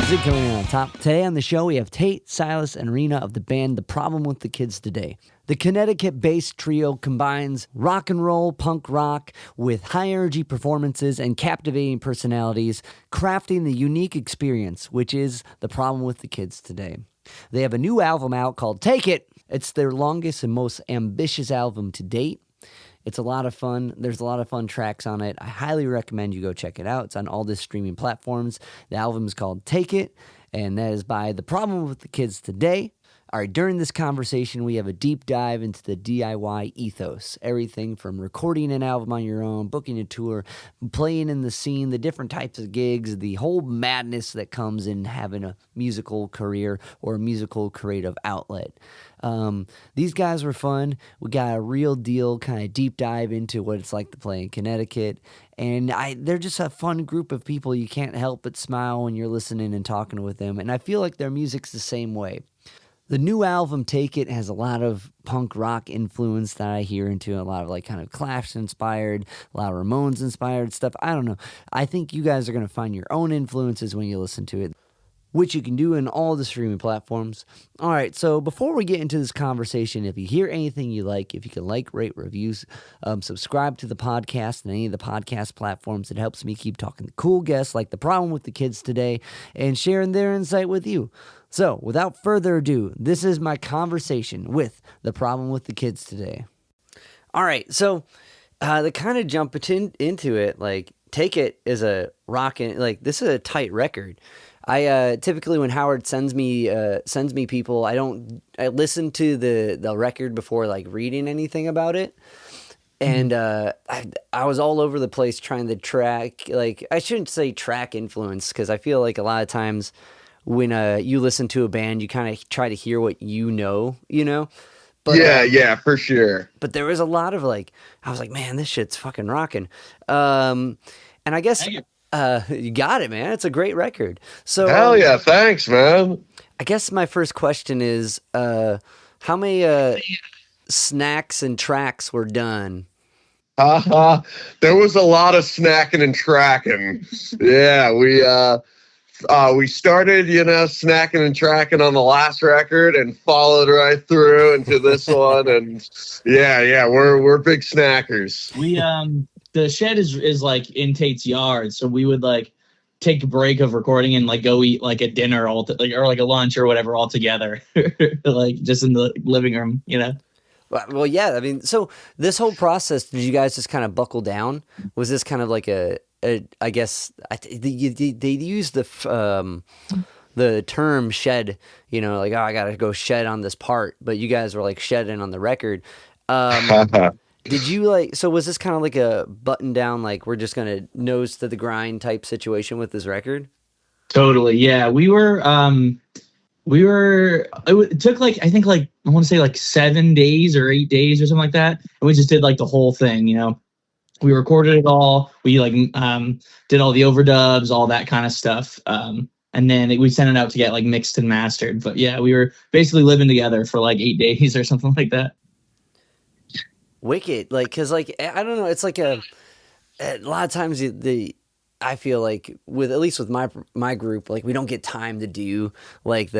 Music coming in on top. Today on the show, we have Tate, Silas, and Reena of the band The Problem with the Kids Today. The Connecticut-based trio combines rock and roll, punk rock with high-energy performances and captivating personalities, crafting the unique experience, which is The Problem with the Kids Today. They have a new album out called Take It. It's their longest and most ambitious album to date. It's a lot of fun. There's a lot of fun tracks on it. I highly recommend you go check it out. It's on all the streaming platforms. The album is called Take It, and that is by The Problem with the Kids Today. All right, during this conversation, we have a deep dive into the DIY ethos. Everything from recording an album on your own, booking a tour, playing in the scene, the different types of gigs, the whole madness that comes in having a musical career or a musical creative outlet. These guys were fun. We got a real deal kind of deep dive into what it's like to play in Connecticut. And they're just a fun group of people. You can't help but smile when you're listening and talking with them. And I feel like their music's the same way. The new album, Take It, has a lot of punk rock influence that I hear into, a lot of like kind of Clash-inspired, a lot of Ramones-inspired stuff. I don't know. I think you guys are going to find your own influences when you listen to it, which you can do in all the streaming platforms. All right, so before we get into this conversation, if you hear anything you like, if you can like, rate, reviews, subscribe to the podcast and any of the podcast platforms, it helps me keep talking to cool guests like The Problem with the Kids Today and sharing their insight with you. So, without further ado, this is my conversation with The Problem with the Kids Today. All right, so to kind of jump into it, like, Take It is a rockin', like, this is a tight record. I typically when Howard sends me people, I listen to the record before like reading anything about it. And I was all over the place trying to track, like, I shouldn't say track influence, because I feel like a lot of times when you listen to a band, you kind of try to hear what you know. But, yeah, for sure. But there was a lot of like, I was like, man, this shit's fucking rocking. And I guess you got it, man. It's a great record. So hell yeah, thanks, man. I guess my first question is, how many snacks and tracks were done? There was a lot of snacking and tracking. Yeah, we started, snacking and tracking on the last record and followed right through into this one. And yeah, we're big snackers. We the shed is like in Tate's yard, so we would like take a break of recording and like go eat like a dinner or like a lunch or whatever all together, like just in the living room, Well, yeah. I mean, so this whole process, did you guys just kind of buckle down? Was this kind of like I guess they use the term shed, like, oh, I got to go shed on this part, but you guys were like shedding on the record. Did you so was this kind of like a button down, like we're just going to nose to the grind type situation with this record? Totally. Yeah. It took like, I think like, I want to say like 7 days or 8 days or something like that. And we just did like the whole thing, we recorded it all. We like, did all the overdubs, all that kind of stuff. And then we sent it out to get like mixed and mastered. But yeah, we were basically living together for like 8 days or something like that. Wicked. Like, cause like, I don't know. It's like a lot of times I feel like at least with my group, like we don't get time to do like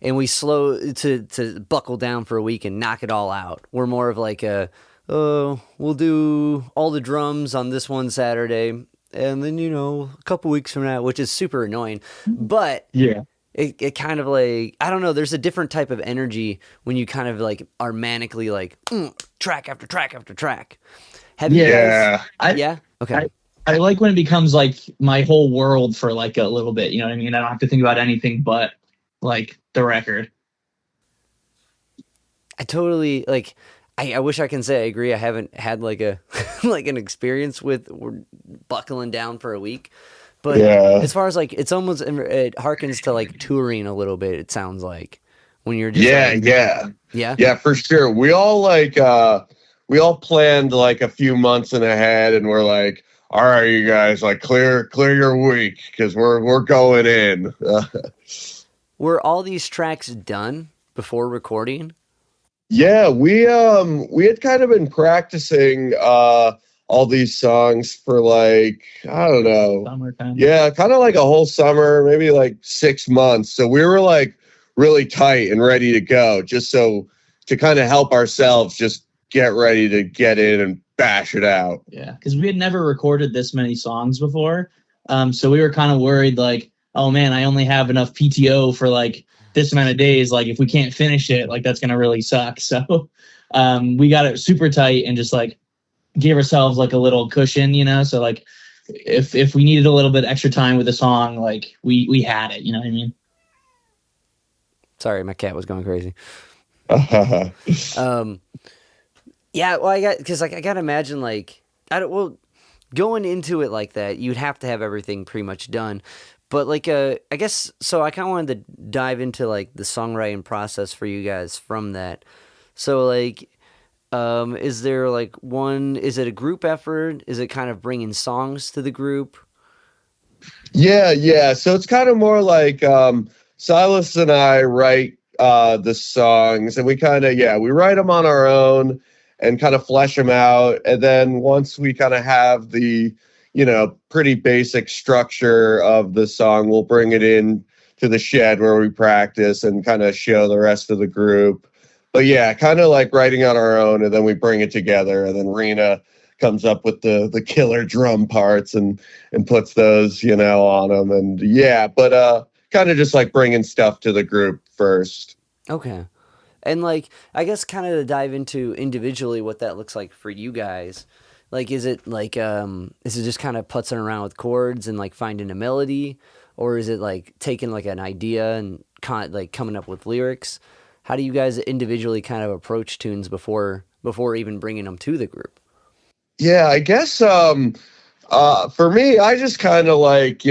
and we slow to buckle down for a week and knock it all out. We're more of like we'll do all the drums on this one Saturday, and then a couple weeks from now, which is super annoying, but yeah, it kind of like, I don't know, there's a different type of energy when you kind of like are manically like track after track after track. Have you guys? Yeah. Okay. I like when it becomes like my whole world for like a little bit. You know what I mean? I don't have to think about anything but like the record. I totally like. I wish I can say I agree. I haven't had like a like an experience with buckling down for a week, but as far as like, it's almost, it harkens to like touring a little bit. It sounds like when you're just yeah, for sure. We all planned like a few months in ahead, and we're like, all right, you guys, like clear your week because we're going in. Were all these tracks done before recording? Yeah, we had kind of been practicing all these songs for like, I don't know. Summertime. Yeah, kind of like a whole summer, maybe like 6 months. So we were like really tight and ready to go, just so to kind of help ourselves just get ready to get in and bash it out. Yeah, because we had never recorded this many songs before. So we were kind of worried, like, oh man, I only have enough PTO for like this amount of days. Like, if we can't finish it, like that's gonna really suck. So we got it super tight and just like gave ourselves like a little cushion, you know. So like if we needed a little bit extra time with a song, like we had it, you know what I mean? Sorry, my cat was going crazy. Yeah, well, because like I gotta imagine like going into it like that, you'd have to have everything pretty much done. But like I guess so. I kind of wanted to dive into like the songwriting process for you guys from that. So like, is there like is it a group effort? Is it kind of bringing songs to the group? Yeah. So it's kind of more like Silas and I write the songs, and we kind of we write them on our own and kind of flesh them out. And then once we kind of have the pretty basic structure of the song, we'll bring it in to the shed where we practice and kind of show the rest of the group. But yeah, kind of like writing on our own, and then we bring it together, and then Reena comes up with the killer drum parts and puts those on them. And but kind of just like bringing stuff to the group first. Okay. And like, I guess kind of to dive into individually what that looks like for you guys. Like, is it like, is it just kind of putzing around with chords and like finding a melody? Or is it like taking like an idea and like coming up with lyrics? How do you guys individually kind of approach tunes before even bringing them to the group? Yeah, I guess for me, I just kind of like,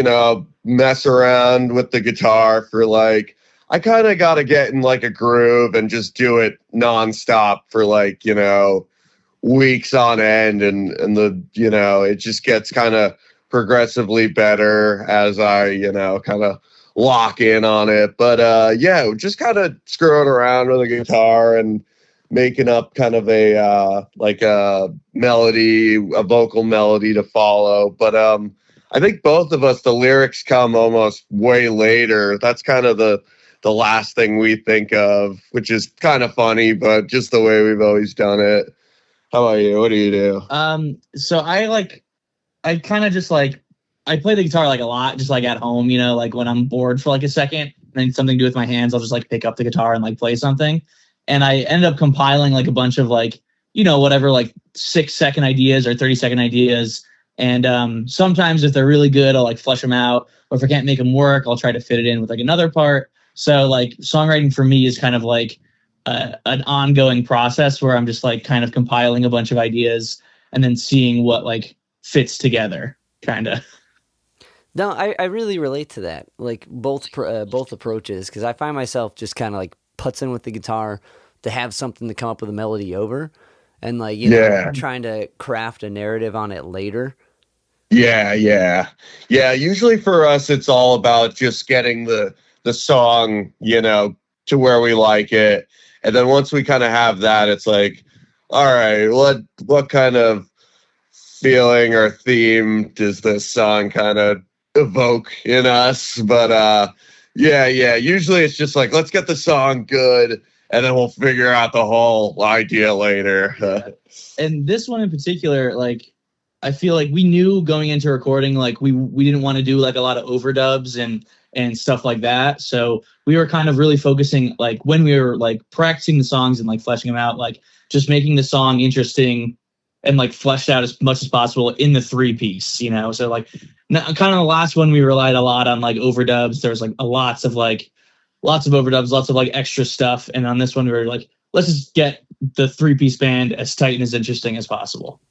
mess around with the guitar for like, I kind of got to get in like a groove and just do it nonstop for like, weeks on end. And it just gets kind of progressively better as I, kind of lock in on it. But just kind of screwing around with the guitar and making up kind of a like a melody, a vocal melody to follow. But I think both of us, the lyrics come almost way later. That's kind of the last thing we think of, which is kind of funny, but just the way we've always done it. How about you? What do you do? So I kind of just like, I play the guitar like a lot, just like at home, like when I'm bored for like a second and I need something to do with my hands, I'll just like pick up the guitar and like play something. And I ended up compiling like a bunch of like, whatever, like 6-second ideas or 30-second ideas. And sometimes if they're really good, I'll like flesh them out. Or if I can't make them work, I'll try to fit it in with like another part. So like songwriting for me is kind of like an ongoing process where I'm just like kind of compiling a bunch of ideas and then seeing what like fits together, kind of. No, I really relate to that. Like both approaches, because I find myself just kind of like putzing with the guitar to have something to come up with a melody over, and like trying to craft a narrative on it later. Yeah. Usually for us, it's all about just getting the song, to where we like it, and then once we kind of have that, it's like, all right, what kind of feeling or theme does this song kind of evoke in us? But usually it's just like, let's get the song good and then we'll figure out the whole idea later. And this one in particular, like I feel like we knew going into recording, like we didn't want to do like a lot of overdubs and stuff like that. So we were kind of really focusing, like when we were like practicing the songs and like fleshing them out, like just making the song interesting and like fleshed out as much as possible in the 3-piece, So like kind of the last one, we relied a lot on like overdubs. There was like lots of overdubs, lots of like extra stuff. And on this one, we were like, let's just get the 3-piece band as tight and as interesting as possible.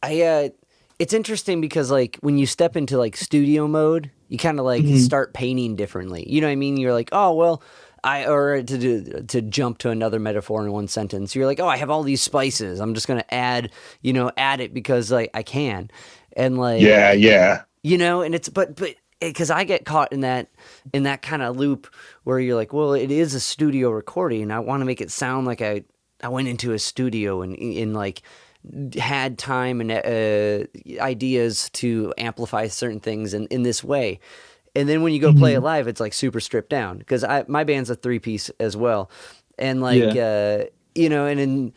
It's interesting because like when you step into like studio mode, you kind of like start painting differently. You know what I mean? You're like, oh, well, to jump to another metaphor in one sentence, you're like, oh, I have all these spices. I'm just going to add it because like I can. And like, yeah. And it's, but because I get caught in that kind of loop where you're like, well, it is a studio recording. I want to make it sound like I went into a studio and had time and ideas to amplify certain things in this way. And then when you go play it live, it's like super stripped down, because my band's a 3-piece as well. And like, you know, and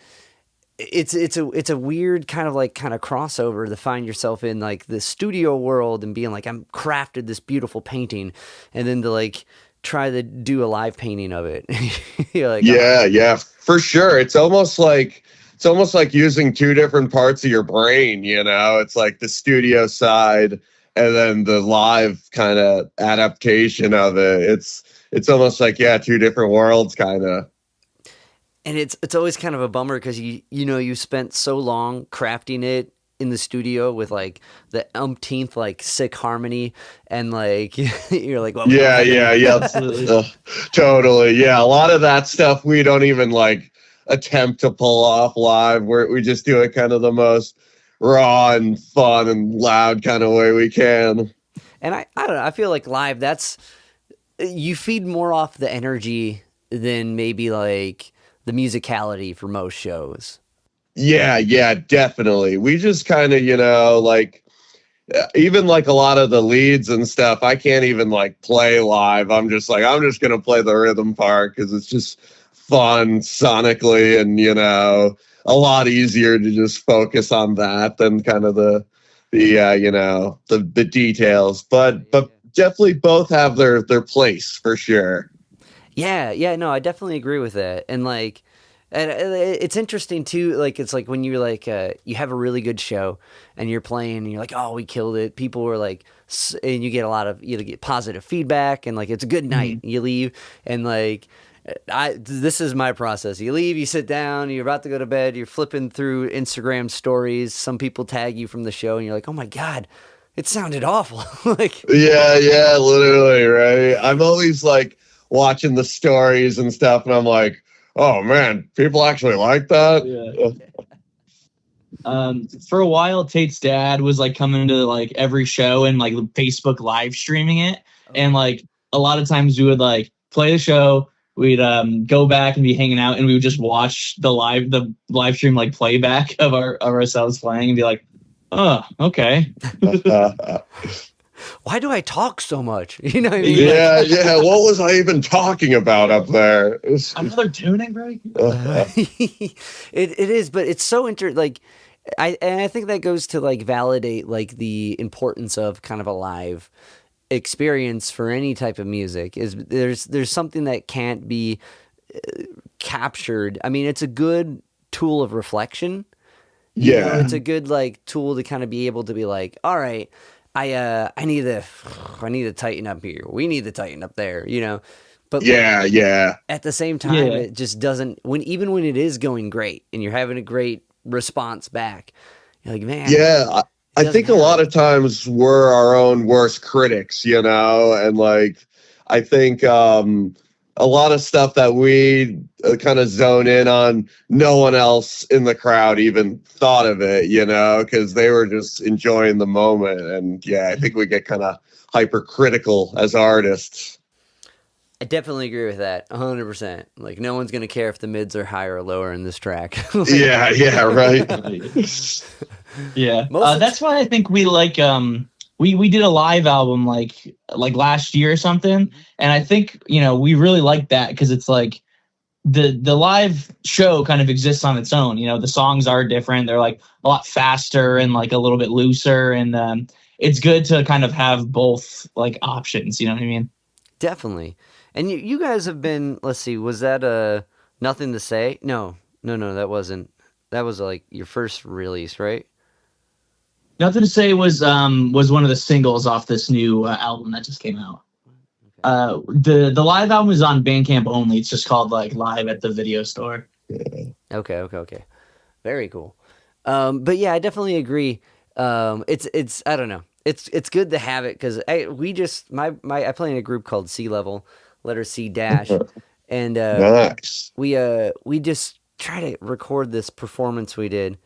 it's a weird kind of crossover to find yourself in like the studio world and being like, I'm crafted this beautiful painting, and then to like try to do a live painting of it. You're like, yeah, for sure. It's almost like using two different parts of your brain, you know? It's like the studio side and then the live kind of adaptation of it. It's almost like, two different worlds kind of. And it's always kind of a bummer, because you spent so long crafting it in the studio with like the umpteenth like sick harmony, and like you're like, well, yeah, absolutely. Totally. Yeah, a lot of that stuff we don't even like attempt to pull off live. We just do it kind of the most raw and fun and loud kind of way we can. And I don't know, I feel like live, you feed more off the energy than maybe like the musicality for most shows. Yeah, definitely. We just kind of, like, even like a lot of the leads and stuff, I can't even like play live. I'm just going to play the rhythm part because it's just fun sonically, and, a lot easier to just focus on that than kind of the details. But definitely both have their place for sure. Yeah, no, I definitely agree with that. And like, and it's interesting too. Like, it's like when you're like, you have a really good show and you're playing and you're like, oh, we killed it. People were like, and you get a lot of, you get positive feedback, and like, it's a good night. You leave, and like, this is my process. You leave, you sit down, you're about to go to bed, you're flipping through Instagram stories. Some people tag you from the show and you're like, oh my God, it sounded awful. Like, yeah, literally. Right. I'm always like watching the stories and stuff, and I'm like, oh man, people actually like that. For a while, Tate's dad was like coming to like every show and like Facebook live streaming it. And like a lot of times we would like play the show, we'd go back and be hanging out, and we would just watch the live stream like playback of ourselves playing and be like, oh, okay. Why do I talk so much? You know what I mean? Yeah. What was I even talking about up there? Another tuning break? It is, but it's so like, I think that goes to like validate like the importance of kind of a live experience for any type of music. Is there's something that can't be captured. I mean, it's a good tool of reflection. You know, it's a good like tool to kind of be able to be like, all right, I need to tighten up here. We need to tighten up there, you know. But yeah. At the same time, it just doesn't. Even when it is going great and you're having a great response back, you're like, man. Yeah, I think a lot of times we're our own worst critics, you know, and like I think a lot of stuff that we kind of zone in on, no one else in the crowd even thought of it, you know, because they were just enjoying the moment. And I think we get kind of hypercritical as artists. I definitely agree with that 100%. Like, no one's going to care if the mids are higher or lower in this track. Yeah, right. That's why I think we like we did a live album like last year or something, and I think we really like that because it's like the live show kind of exists on its own. The songs are different; they're like a lot faster and like a little bit looser, and it's good to kind of have both like options. You know what I mean? Definitely. And you guys have been. Let's see, was that Nothing to Say? No, that wasn't. That was like your first release, right? Nothing to Say was one of the singles off this new album that just came out. The live album is on Bandcamp only. It's just called like Live at the Video Store. Okay. Very cool. But yeah, I definitely agree. It's I don't know. It's good to have it because I play in a group called C Level, letter C dash, and nice. We just try to record this performance we did.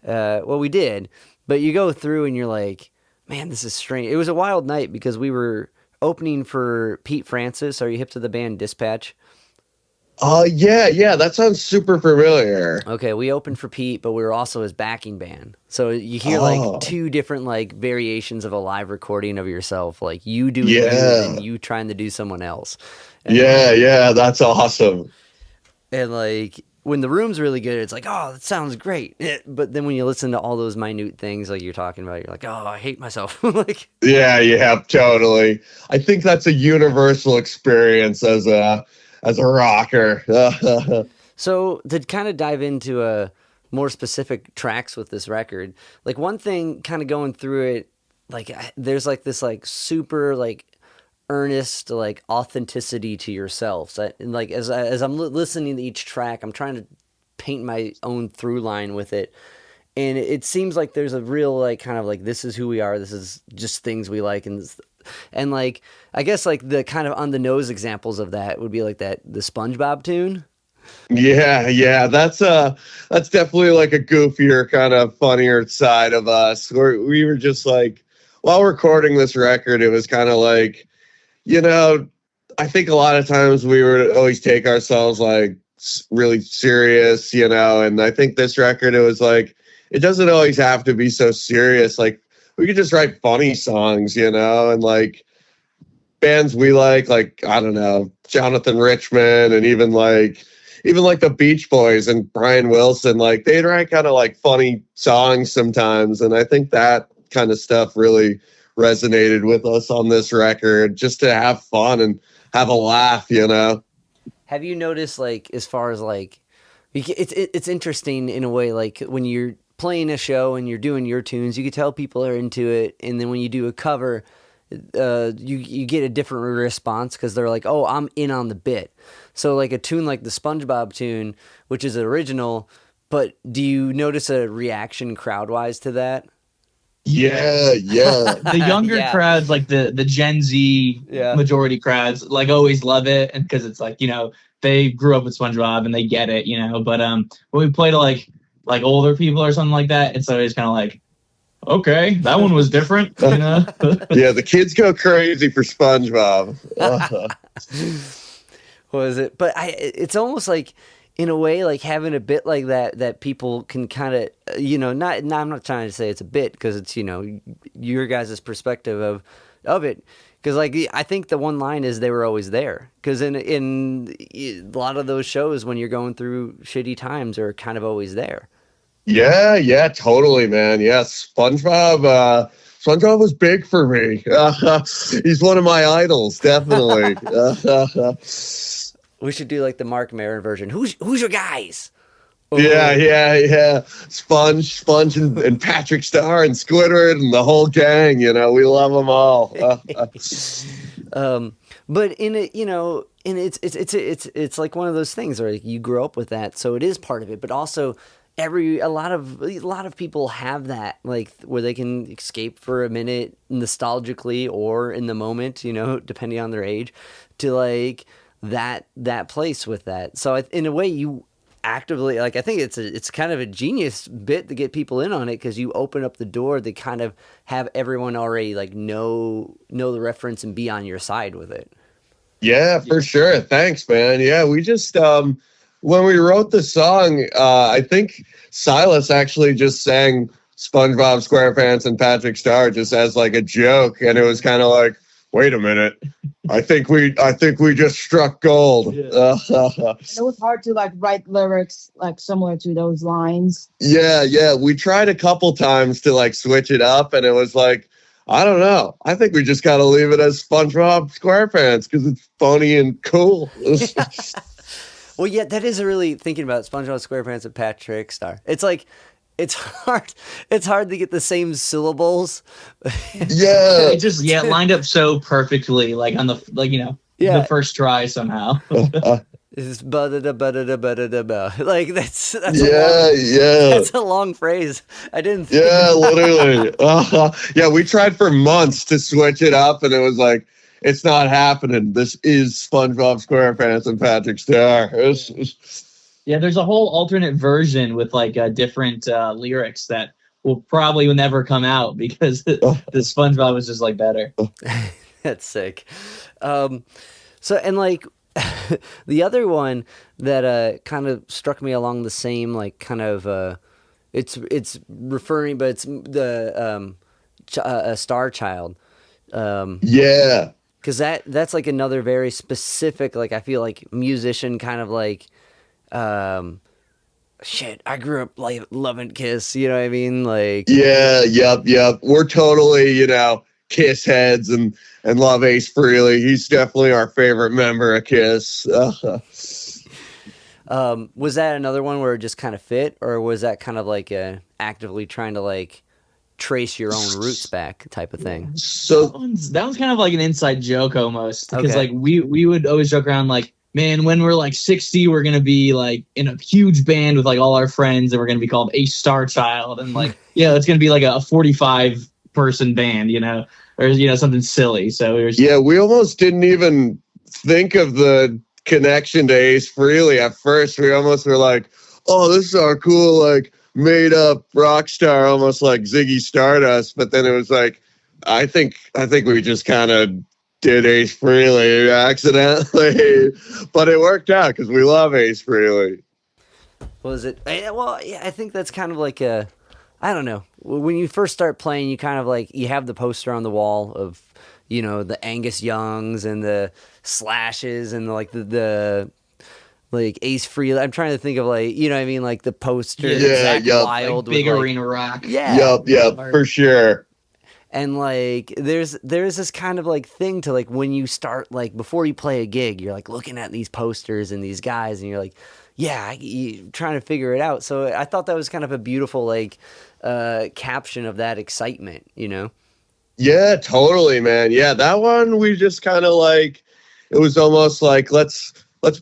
We did. But you go through and you're like, man, this is strange. It was a wild night because we were opening for Pete Francis. Are you hip to the band Dispatch? Yeah, that sounds super familiar. Okay, we opened for Pete, but we were also his backing band. So you hear Oh. like two different like variations of a live recording of yourself, like you doing you Yeah. and you trying to do someone else. And Yeah, that's awesome. And like when the room's really good, it's like, oh, that sounds great. But then when you listen to all those minute things like you're talking about, you're like, oh, I hate myself. Like, Yeah, totally. I think that's a universal experience as a rocker. so to kind of dive into a more specific tracks with this record, like one thing kind of going through it, like there's like this like super like earnest like authenticity to yourself. So, and like as I'm listening to each track, I'm trying to paint my own through line with it, and it seems like there's a real like kind of like this is who we are. This is just things we like, and like I guess like the kind of on the nose examples of that would be like the SpongeBob tune. Yeah, that's definitely like a goofier kind of funnier side of us. We were just like, while recording this record, it was kind of like, I think a lot of times we would always take ourselves like really serious, and I think this record, it was like, it doesn't always have to be so serious. Like we could just write funny songs, and like bands we like, I don't know, Jonathan Richman, and even like the Beach Boys and Brian Wilson, like they'd write kind of like funny songs sometimes. And I think that kind of stuff really resonated with us on this record, just to have fun and have a laugh, Have you noticed, like, as far as like, it's interesting in a way, like when you're playing a show and you're doing your tunes, you can tell people are into it, and then when you do a cover, you get a different response because they're like, oh, I'm in on the bit. So like a tune like the SpongeBob tune, which is original, but do you notice a reaction crowd-wise to that? Yeah. The younger crowds, like the Gen Z majority crowds, like always love it, and because it's like, they grew up with SpongeBob and they get it, But when we play to like older people or something like that, it's always kind of like, okay, that one was different. Yeah, the kids go crazy for SpongeBob. Was it? But it's almost like, in a way, like having a bit like that people can kind of, not I'm not trying to say it's a bit because it's, your guys' perspective of it. Because like I think the one line is they were always there. Because in a lot of those shows, when you're going through shitty times, are kind of always there. Yeah, totally, man. Yes, SpongeBob was big for me. He's one of my idols, definitely. We should do like the Mark Maron version. Who's your guys? Oh. Yeah. Sponge and Patrick Star and Squidward and the whole gang. We love them all. But in it, and it's like one of those things where like, you grew up with that, so it is part of it. But also, a lot of people have that, like where they can escape for a minute nostalgically or in the moment, depending on their age, to like that place with that. So in a way, you actively, like, I think it's kind of a genius bit to get people in on it, because you open up the door to kind of have everyone already like know the reference and be on your side with it. Yeah, for sure. Thanks, man. Yeah, we just when we wrote the song, I think Silas actually just sang SpongeBob SquarePants and Patrick Star just as like a joke, and it was kind of like, wait a minute, I think we just struck gold. Yeah. It was hard to like write lyrics like similar to those lines. Yeah. We tried a couple times to like switch it up, and it was like, I don't know. I think we just got to leave it as SpongeBob SquarePants because it's funny and cool. Well, yeah, that is really thinking about SpongeBob SquarePants and Patrick Star. It's like, it's hard to get the same syllables. Yeah. It just lined up so perfectly, like on the the first try somehow. It's ba-da-da-ba-da-da-ba-da-da-ba. Like that's that's a long phrase. I didn't think literally. Yeah, we tried for months to switch it up, and it was like, it's not happening. This is SpongeBob SquarePants and Patrick Star. Yeah, there's a whole alternate version with like different lyrics that will never come out because the SpongeBob was just like better. That's sick. So, and like, The other one that kind of struck me along the same like kind of it's referring, but it's the a Star Child. Yeah. Because that's like another very specific, like I feel like musician kind of like, shit. I grew up like loving Kiss. You know what I mean? Like Yeah. Yep. We're totally, Kiss heads and love Ace Frehley. He's definitely our favorite member of Kiss. was that another one where it just kind of fit, or was that kind of like actively trying to like trace your own roots back type of thing? So That one's kind of like an inside joke almost, because Okay. like we would always joke around like, man, when we're like 60, we're gonna be like in a huge band with like all our friends, and we're gonna be called a Star Child, and like it's gonna be like a 45 person band, or something silly. So it was we almost didn't even think of the connection to Ace Frehley at first. We almost were like, oh, this is our cool, like, made up rock star, almost like Ziggy Stardust. But then it was like, I think we just kind of did Ace Frehley accidentally, but it worked out because we love Ace Frehley. Was it? Well, yeah, I think that's kind of like I don't know. When you first start playing, you kind of like, you have the poster on the wall of, the Angus Youngs and the Slashes and like the like Ace Frehley. I'm trying to think of like, what I mean? Like the poster, Yeah, Zakk yup. Wylde, like big with, like, arena rock. Yeah. Yep, for sure. And like, there's this kind of like thing to like, when you start, like before you play a gig, you're like looking at these posters and these guys and you're like, you're trying to figure it out. So I thought that was kind of a beautiful like caption of that excitement, Yeah, totally, man. Yeah, that one we just kind of like, it was almost like let's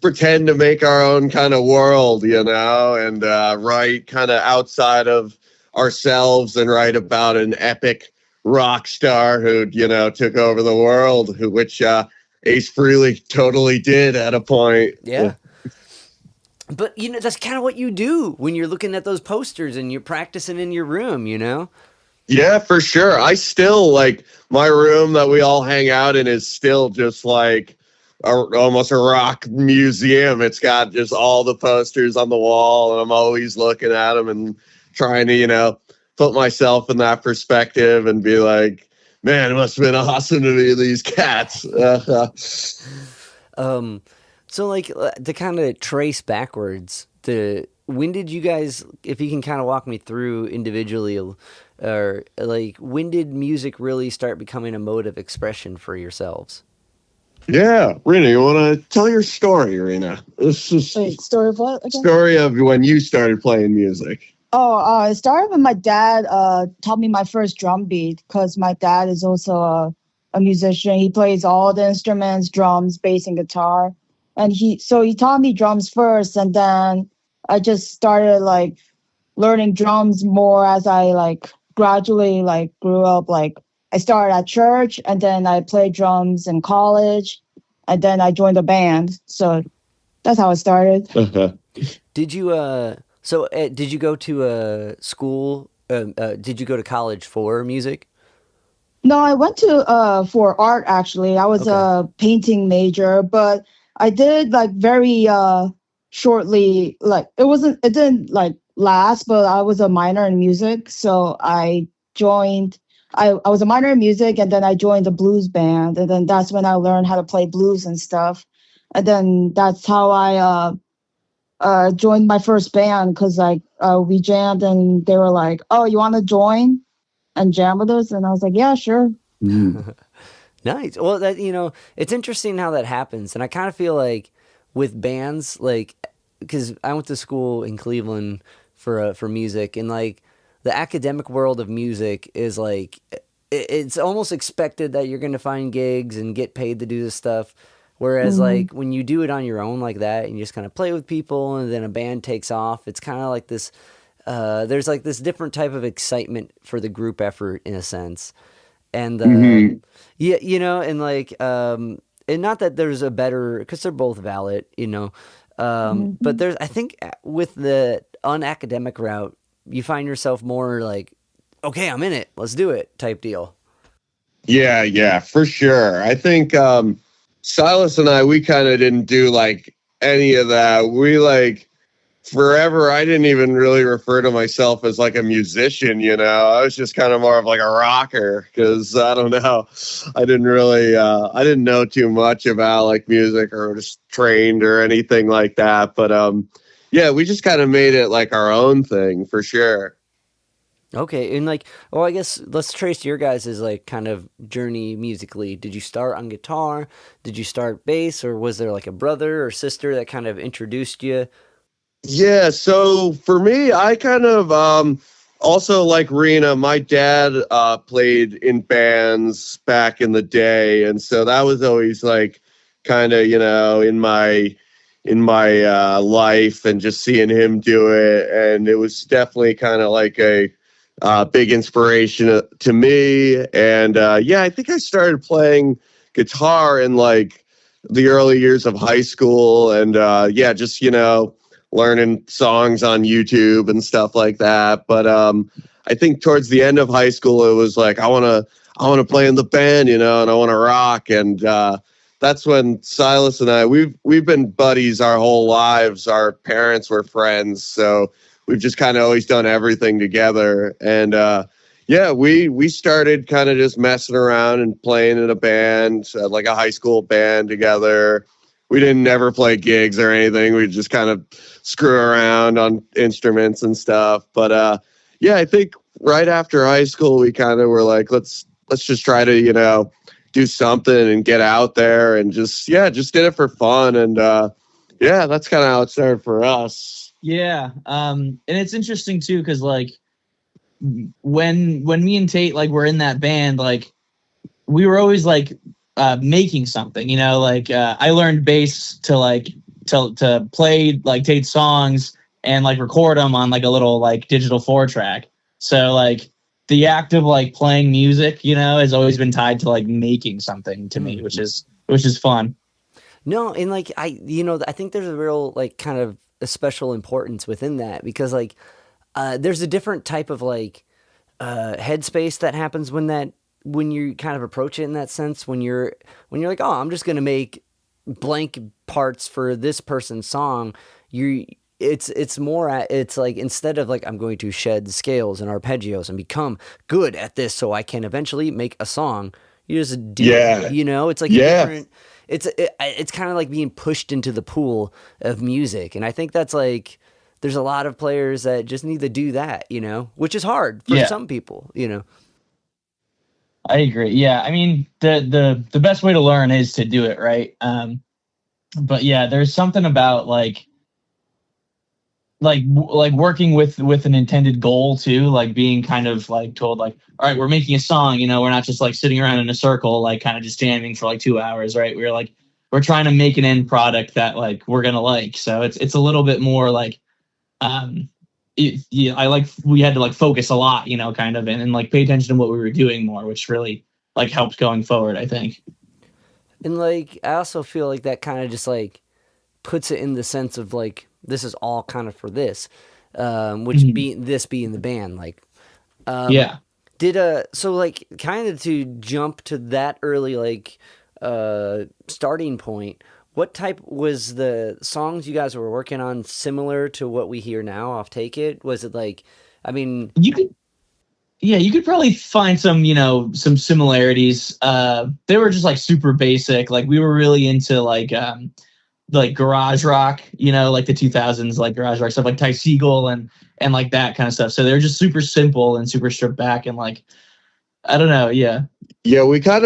pretend to make our own kind of world, and write kind of outside of ourselves and write about an epic rock star who took over the world, which Ace Frehley totally did at a point. Yeah. But that's kind of what you do when you're looking at those posters and you're practicing in your room, Yeah, for sure. I still like my room that we all hang out in is still just like almost a rock museum. It's got just all the posters on the wall, and I'm always looking at them and trying to, put myself in that perspective and be like, man, it must have been awesome to be these cats. So like to kind of trace backwards, when did you guys, if you can kind of walk me through individually, or like when did music really start becoming a mode of expression for yourselves? Yeah, Reena, you want to tell your story, Reena? This is Wait, story of what again? Story of when you started playing music. It started when my dad taught me my first drum beat, because my dad is also a musician. He plays all the instruments, drums, bass, and guitar. And he taught me drums first, and then I just started like learning drums more as I like gradually like grew up. Like I started at church, and then I played drums in college, and then I joined a band. So that's how it started. Did you did you go to a school? Did you go to college for music? No, I went to for art actually. I was a painting major, but I did like very shortly, like it didn't like last, but I was a minor in music. So I was a minor in music, and then I joined the blues band, and then that's when I learned how to play blues and stuff. And then that's how I joined my first band, because like we jammed, and they were like, oh, you want to join and jam with us? And I was like, yeah, sure. Nice. Well, that it's interesting how that happens, and I kind of feel like with bands, like, because I went to school in Cleveland for music, and like the academic world of music is like it's almost expected that you're going to find gigs and get paid to do this stuff. Whereas like when you do it on your own like that, and you just kind of play with people, and then a band takes off, it's kind of like this. There's like this different type of excitement for the group effort in a sense. And and like and not that there's a better, because they're both valid, but there's, I think with the unacademic route, you find yourself more like, okay, I'm in it, let's do it type deal. Yeah, for sure. I think Silas and I, we kind of didn't do like any of that. We like forever. I didn't even really refer to myself as like a musician, you know. I was just kind of more of like a rocker because I don't know. I didn't really, I didn't know too much about like music or just trained or anything like that. But yeah, we just kind of made it like our own thing for sure. Okay, and like, well, I guess let's trace your guys' like kind of journey musically. Did you start on guitar? Did you start bass, or was there like a brother or sister that kind of introduced you? Yeah, so for me, I kind of also like Reena, my dad played in bands back in the day, and so that was always like kind of, you know, in my life and just seeing him do it, and it was definitely kind of like a big inspiration to me. And yeah, I think I started playing guitar in like the early years of high school, and yeah, just, you know, learning songs on YouTube and stuff like that. But I think towards the end of high school, it was like I want to play in the band, you know, and I want to rock. And that's when Silas and I, we've been buddies our whole lives. Our parents were friends, so we've just kind of always done everything together. And yeah, we started kind of just messing around and playing in a band, like a high school band together. We didn't ever play gigs or anything. We just kind of screw around on instruments and stuff. But yeah, I think right after high school, we kind of were like, let's just try to, you know, do something and get out there and just did it for fun. And yeah, that's kind of how it started for us. Yeah. And it's interesting too, because like when me and Tate like were in that band, like we were always like making something, you know, like I learned bass to play like Tate's songs and like record them on like a little like digital 4-track. So like the act of like playing music, you know, has always been tied to like making something to me, which is fun. No, and like I think there's a real like kind of a special importance within that, because like there's a different type of like headspace that happens when you kind of approach it in that sense, when you're like, oh, I'm just gonna make blank parts for this person's song. It's like, instead of like, I'm going to shed scales and arpeggios and become good at this so I can eventually make a song. You just do it, you know. It's like a different. It's kind of like being pushed into the pool of music, and I think that's like there's a lot of players that just need to do that, you know, which is hard for some people, you know. I agree. Yeah, I mean the best way to learn is to do it, right? But yeah, there's something about like working with an intended goal too, like being kind of like told like, all right, we're making a song, you know, we're not just like sitting around in a circle, like kind of just jamming for like 2 hours, right? We're trying to make an end product that like we're gonna like. So it's a little bit more like we had to like focus a lot, you know, kind of, and like pay attention to what we were doing more, which really like helped going forward, I think. And like I also feel like that kind of just like puts it in the sense of like, this is all kind of for this, which being the band, like, yeah. So like kind of to jump to that early, like, starting point, what type was the songs you guys were working on similar to what we hear now off Take It? Was it like, I mean, you could probably find some, you know, some similarities. They were just like super basic. Like we were really into like garage rock, you know, like the 2000s, like garage rock stuff, like Ty Segall and like that kind of stuff. So they're just super simple and super stripped back and like, I don't know. Yeah. Yeah. We had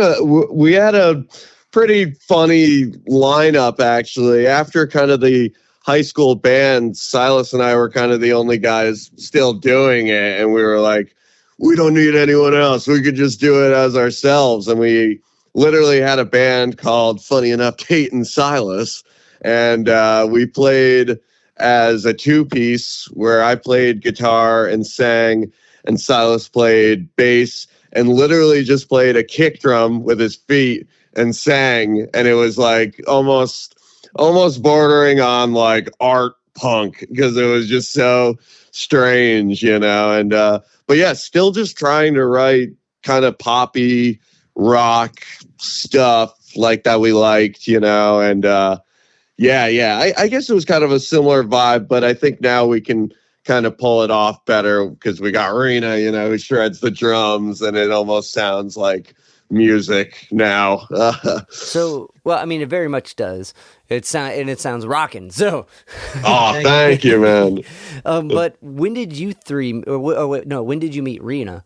a pretty funny lineup actually. After kind of the high school band, Silas and I were kind of the only guys still doing it. And we were like, we don't need anyone else. We could just do it as ourselves. And we literally had a band called, funny enough, Tate and Silas. And we played as a 2-piece where I played guitar and sang, and Silas played bass and literally just played a kick drum with his feet and sang. And it was like almost bordering on like art punk because it was just so strange, you know. And but yeah, still just trying to write kind of poppy rock stuff like that we liked, and I guess it was kind of a similar vibe, but I think now we can kind of pull it off better because we got Reena, who shreds the drums, and it almost sounds like music now. So, well, I mean, it very much does. It sounds rocking. So, thank you, man. But when did you when did you meet Reena?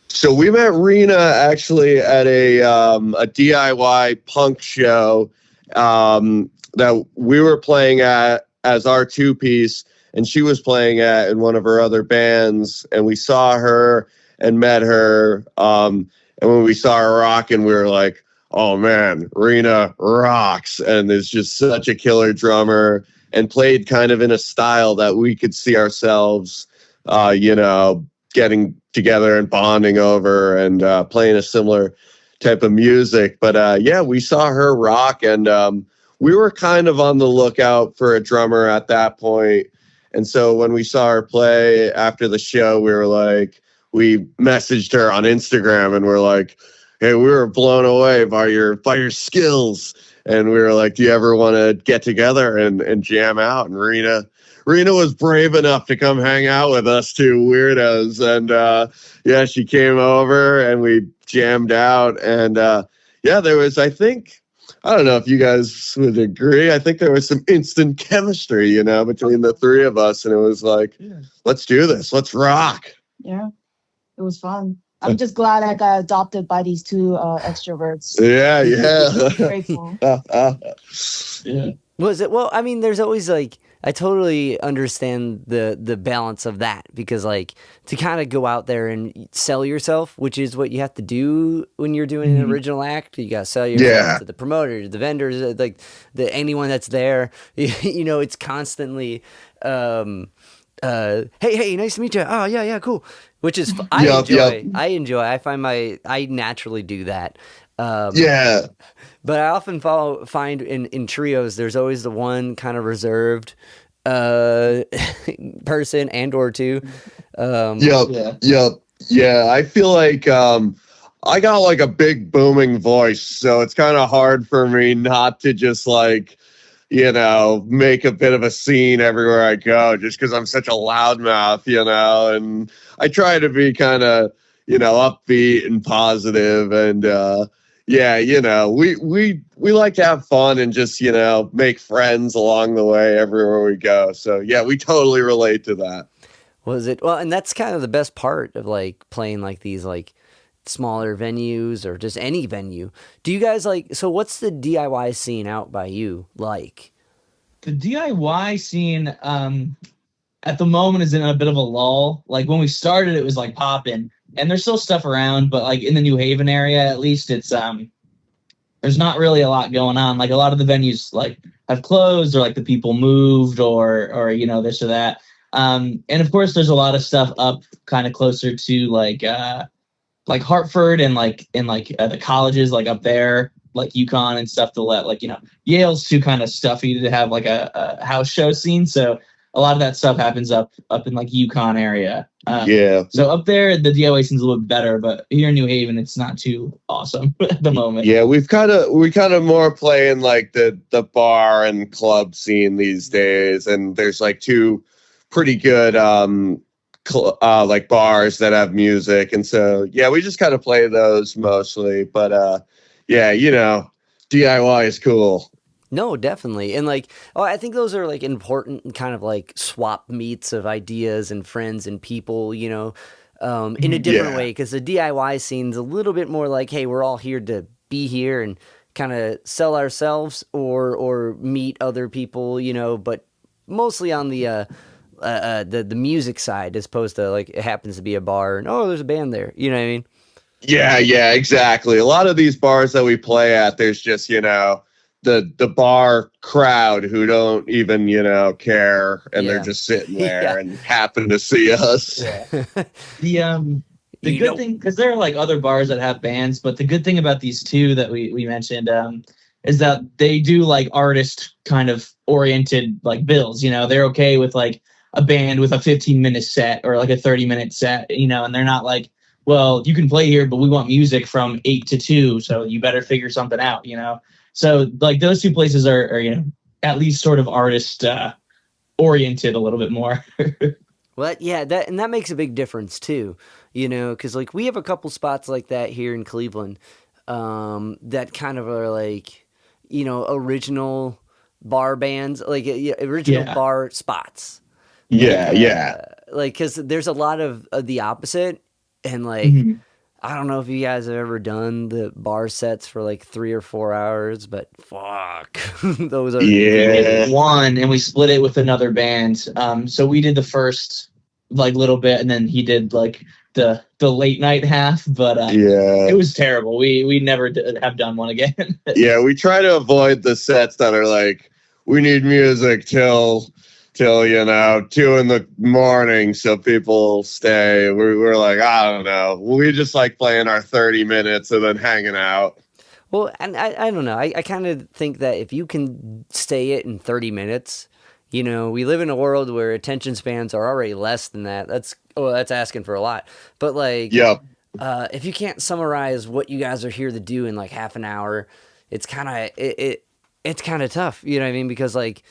So we met Reena actually at a DIY punk show that we were playing at as our two-piece, and she was playing at in one of her other bands, and we saw her and met her. And when we saw her rocking, we were like, oh man, Reena rocks, and is just such a killer drummer, and played kind of in a style that we could see ourselves, getting together and bonding over, and playing a similar type of music. But we saw her rock, and we were kind of on the lookout for a drummer at that point. And so when we saw her play after the show, we messaged her on Instagram, and we're like, hey, we were blown away by your skills. And we were like, do you ever want to get together and jam out? And Reena was brave enough to come hang out with us two weirdos. And she came over and we jammed out. And there was, I don't know if you guys would agree, I think there was some instant chemistry, between the three of us. And it was like, let's do this. Let's rock. Yeah, it was fun. I'm just glad I got adopted by these two extroverts. Yeah. Grateful. Yeah. Was it? Well, I mean, there's always I totally understand the balance of that, because to kind of go out there and sell yourself, which is what you have to do when you're doing an original act. You got to sell yourself to the promoters, the vendors, anyone that's there. It's constantly, hey, nice to meet you. Oh, yeah, cool. Which is I enjoy. I find I naturally do that. But I often find in trios, there's always the one kind of reserved person and or two. I feel like I got a big booming voice, so it's kind of hard for me not to just make a bit of a scene everywhere I go, just because I'm such a loudmouth, and I try to be kind of, upbeat and positive, and we like to have fun and just, make friends along the way everywhere we go. So we totally relate to that. Was it? Well, and that's kind of the best part of playing these smaller venues or just any venue. Do you guys so what's the DIY scene out by you like? The DIY scene at the moment is in a bit of a lull. When we started, it was popping, and there's still stuff around, but in the New Haven area, at least, it's there's not really a lot going on. A lot of the venues have closed, or the people moved, or this or that. And of course, there's a lot of stuff up kind of closer to Hartford and the colleges up there, UConn and stuff, to let Yale's too kind of stuffy to have a house show scene. So a lot of that stuff happens up in UConn area. So up there, the DIY scene's a little bit better, but here in New Haven, it's not too awesome at the moment. Yeah, we kind of more play in the bar and club scene these days, and there's two pretty good bars that have music, and so we just kind of play those mostly. But DIY is cool. No, definitely. And I think those are important kind of swap meets of ideas and friends and people, in a different way, because the DIY scene's a little bit more hey, we're all here to be here and kind of sell ourselves or meet other people, but mostly on the music side, as opposed to it happens to be a bar and there's a band there, you know what I mean? Yeah, exactly. A lot of these bars that we play at, there's just the bar crowd who don't even care, and they're just sitting there and happen to see us. The good thing, because there are other bars that have bands, but the good thing about these two that we mentioned is that they do artist kind of oriented bills. They're okay with a band with a 15-minute set or a 30-minute set, and they're not well, you can play here, but we want music from 8 to 2, so you better figure something out, So like those two places are at least sort of artist oriented a little bit more. Well, yeah, that makes a big difference too, because like we have a couple spots like that here in Cleveland, that kind of are like, original bar bands, like original bar spots. Yeah. Like, because there's a lot of the opposite, and like, I don't know if you guys have ever done the bar sets for like 3 or 4 hours, but fuck, those are. We did one, and we split it with another band. So we did the first like little bit, and then he did like the late night half. But it was terrible. We never have done one again. Yeah, we try to avoid the sets that are like, we need music till 2 in the morning so people stay. We're like, I don't know. We just like playing our 30 minutes and then hanging out. Well, and I don't know. I kind of think that if you can stay it in 30 minutes, we live in a world where attention spans are already less than that. That's asking for a lot. But like, if you can't summarize what you guys are here to do in like half an hour, it's kind of it's kind of tough. You know what I mean? Because like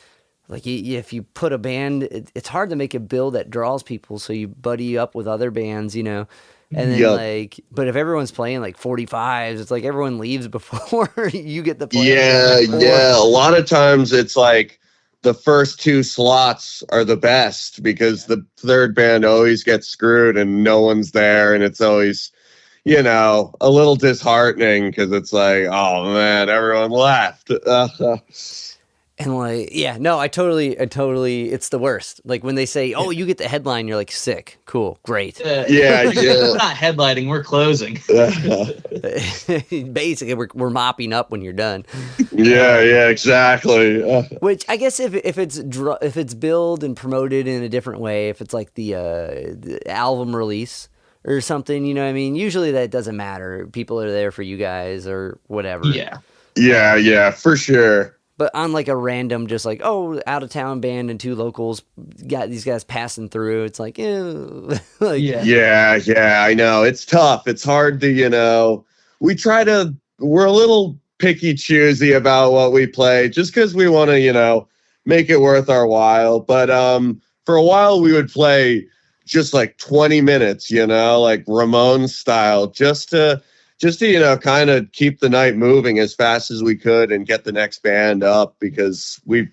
if you put a band, it's hard to make a bill that draws people. So you buddy up with other bands, and then like, but if everyone's playing like 45s, it's like everyone leaves before you get the play. Yeah. A lot of times it's like the first 2 slots are the best because the third band always gets screwed and no one's there, and it's always, a little disheartening because it's like, oh man, everyone left. And like, I totally, it's the worst. Like when they say, oh, you get the headline, you're like, sick, cool, great. Yeah. We're not headlining, we're closing. Basically, we're mopping up when you're done. Yeah, exactly. Which I guess if it's billed and promoted in a different way, if it's like the album release or something, usually that doesn't matter. People are there for you guys or whatever. Yeah, for sure. But on like a random, just like, oh, out of town band and 2 locals, got these guys passing through. It's like, like, yeah, I know. It's tough. It's hard to, we're a little picky choosy about what we play just because we want to, make it worth our while. But for a while we would play just like 20 minutes, like Ramones style, just to kind of keep the night moving as fast as we could and get the next band up, because we've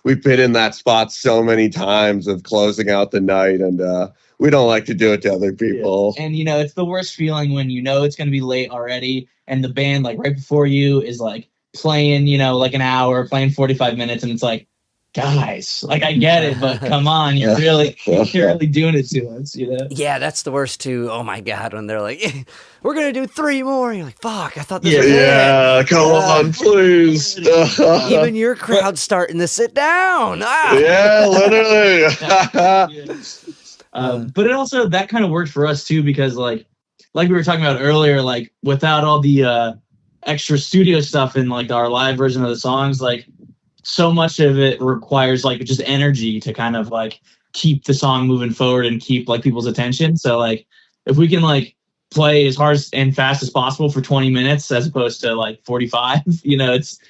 been in that spot so many times of closing out the night, and we don't like to do it to other people. And it's the worst feeling when it's going to be late already, and the band like right before you is like playing, like an hour, playing 45 minutes, and it's like, guys, like I get it, but come on, you're really doing it to us, Yeah, that's the worst too. Oh my god, when they're like, we're gonna do 3 more, you're like, fuck, I thought this was it. Come on, please. Even your crowd's starting to sit down. Yeah, literally. But it also, that kind of worked for us too, because like we were talking about earlier, like without all the extra studio stuff in like our live version of the songs, like so much of it requires like just energy to kind of like keep the song moving forward and keep like people's attention. So like if we can like play as hard and fast as possible for 20 minutes as opposed to like 45, it's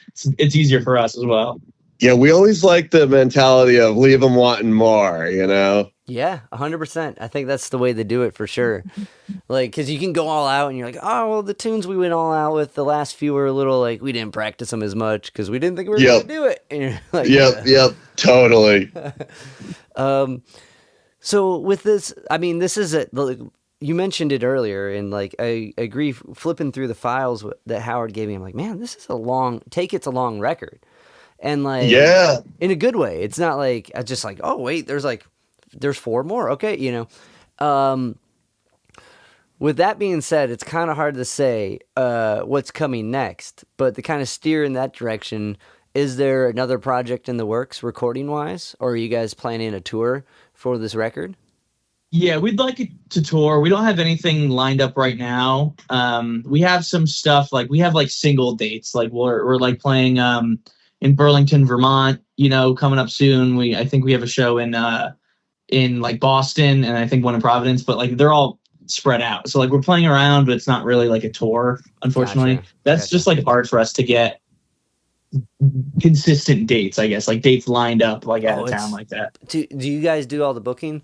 easier for us as well. Yeah, we always like the mentality of leave them wanting more, Yeah, 100%. I think that's the way to do it for sure. Like, because you can go all out and you're like, oh, well, the tunes we went all out with, the last few were a little like, we didn't practice them as much because we didn't think we were going to do it. And you're like, yep, totally. So with this, I mean, this is you mentioned it earlier, and like I agree. Flipping through the files that Howard gave me, I'm like, man, this is a long record, and like, in a good way. It's not like I just like, oh wait, there's 4 more, okay, With that being said, it's kind of hard to say what's coming next, but to kind of steer in that direction, is there another project in the works recording wise, or are you guys planning a tour for this record? Yeah, we'd like it to tour. We don't have anything lined up right now. We have some stuff, like we have like single dates, like we're like playing in Burlington, Vermont, coming up soon. I think we have a show in like Boston, and I think one in Providence, but like they're all spread out. So like we're playing around, but it's not really like a tour, unfortunately. Gotcha. That's just like hard for us to get consistent dates, I guess, like dates lined up like out of town like that. Do you guys do all the booking?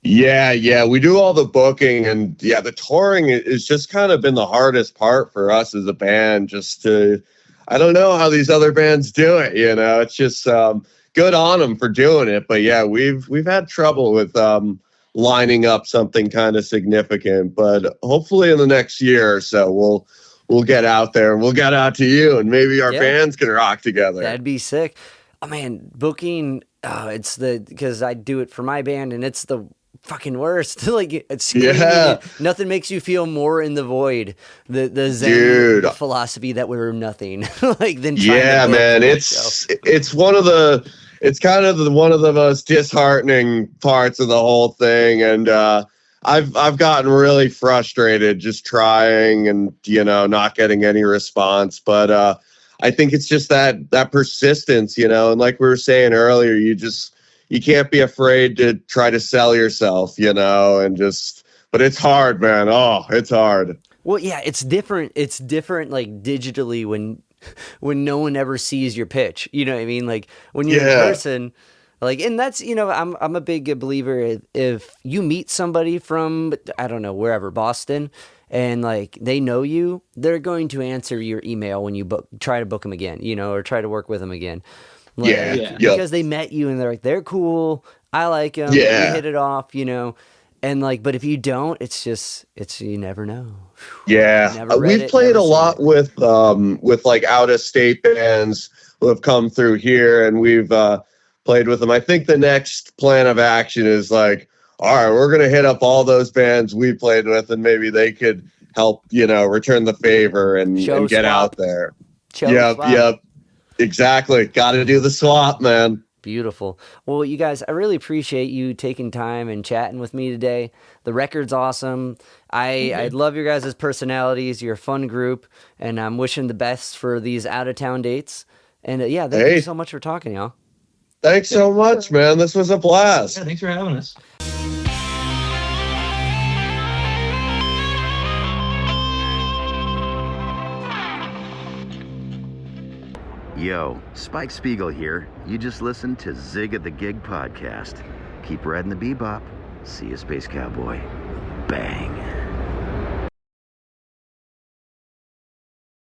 Yeah, we do all the booking, and the touring is just kind of been the hardest part for us as a band. I don't know how these other bands do it. It's just good on them for doing it, but we've had trouble with lining up something kind of significant. But hopefully in the next year or so, we'll get out there and we'll get out to you, and maybe our bands can rock together. That'd be sick. Oh man, booking. It's because I do it for my band, and it's the fucking worst. Like it's nothing makes you feel more in the void. The Zen philosophy that we're nothing like than trying to man. It's one of the one of the most disheartening parts of the whole thing, and I've gotten really frustrated just trying and not getting any response. But I think it's just that persistence, and like we were saying earlier, you can't be afraid to try to sell yourself, but it's hard, man. Oh, it's hard. Well, yeah, it's different. It's different like digitally when no one ever sees your pitch. You know what I mean? Like when you're in person, like, and that's, I'm a big believer if you meet somebody from, I don't know, wherever, Boston, and like they know you, they're going to answer your email when you try to book them again, or try to work with them again. Like, because they met you and they're like, they're cool. I like them. We hit it off, and like, but if you don't, you never know. Yeah. We've played a lot with like out of state bands who have come through here, and we've played with them. I think the next plan of action is like, all right, we're going to hit up all those bands we played with, and maybe they could help, return the favor and get out there. Yep. Exactly. Got to do the swap, man. Beautiful. Well, you guys, I really appreciate you taking time and chatting with me today. The record's awesome. I love your guys' personalities. You're a fun group, and I'm wishing the best for these out-of-town dates. And thank you so much for talking, y'all. Thanks so much, man. This was a blast. Yeah, thanks for having us. Yo, Spike Spiegel here. You just listened to Zig of the Gig podcast. Keep riding the bebop. See you, Space Cowboy. Bang.